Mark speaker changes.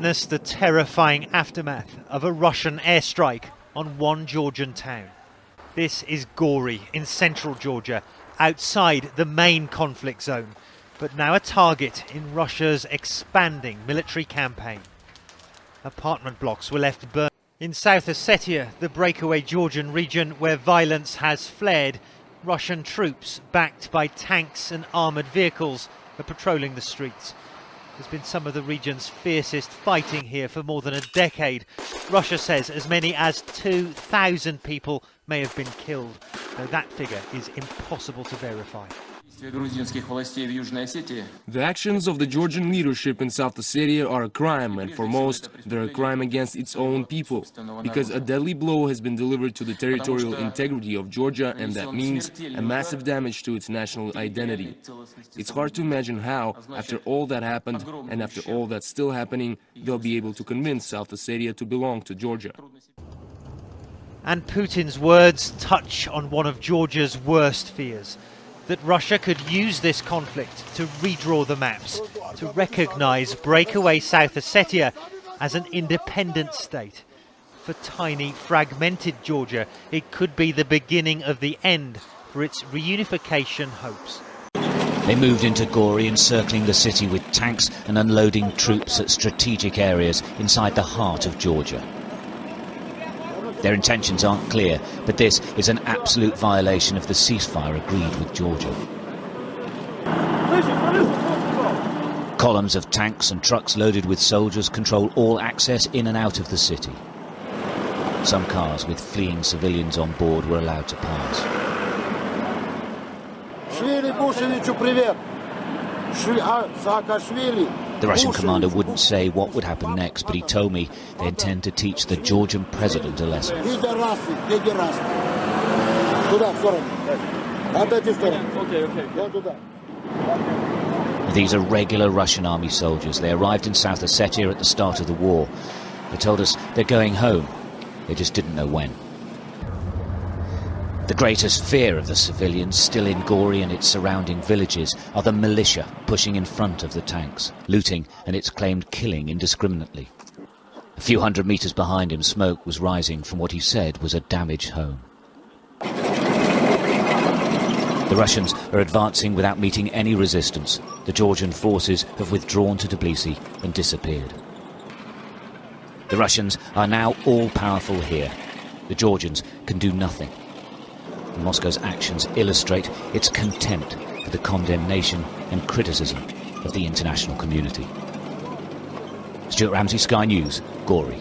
Speaker 1: witnessed the terrifying aftermath of a Russian airstrike on one Georgian town. This is Gori in central Georgia, outside the main conflict zone, but now a target in Russia's expanding military campaign. Apartment blocks were left burned. In South Ossetia, the breakaway Georgian region where violence has flared, Russian troops, backed by tanks and armoured vehicles, are patrolling the streets. There's been some of the region's fiercest fighting here for more than a decade. Russia says as many as 2,000 people may have been killed, though that figure is impossible to verify.
Speaker 2: The actions of the Georgian leadership in South Ossetia are a crime, and for most, they're a crime against its own people, because a deadly blow has been delivered to the territorial integrity of Georgia, and that means a massive damage to its national identity. It's hard to imagine how, after all that happened, and after all that's still happening, they'll be able to convince South Ossetia to belong to Georgia.
Speaker 1: And Putin's words touch on one of Georgia's worst fears, that Russia could use this conflict to redraw the maps, to recognise breakaway South Ossetia as an independent state. For tiny, fragmented Georgia, it could be the beginning of the end for its reunification hopes.
Speaker 3: They moved into Gori, encircling the city with tanks and unloading troops at strategic areas inside the heart of Georgia. Their intentions aren't clear, but this is an absolute violation of the ceasefire agreed with Georgia. Columns of tanks and trucks loaded with soldiers control all access in and out of the city. Some cars with fleeing civilians on board were allowed to pass. The Russian commander wouldn't say what would happen next, but he told me they intend to teach the Georgian president a lesson. These are regular Russian army soldiers. They arrived in South Ossetia at the start of the war. They told us they're going home. They just didn't know when. The greatest fear of the civilians still in Gori and its surrounding villages are the militia pushing in front of the tanks, looting and its claimed killing indiscriminately. A few hundred metres behind him, smoke was rising from what he said was a damaged home. The Russians are advancing without meeting any resistance. The Georgian forces have withdrawn to Tbilisi and disappeared. The Russians are now all-powerful here. The Georgians can do nothing. Moscow's actions illustrate its contempt for the condemnation and criticism of the international community. Stuart Ramsey, Sky News, Gori.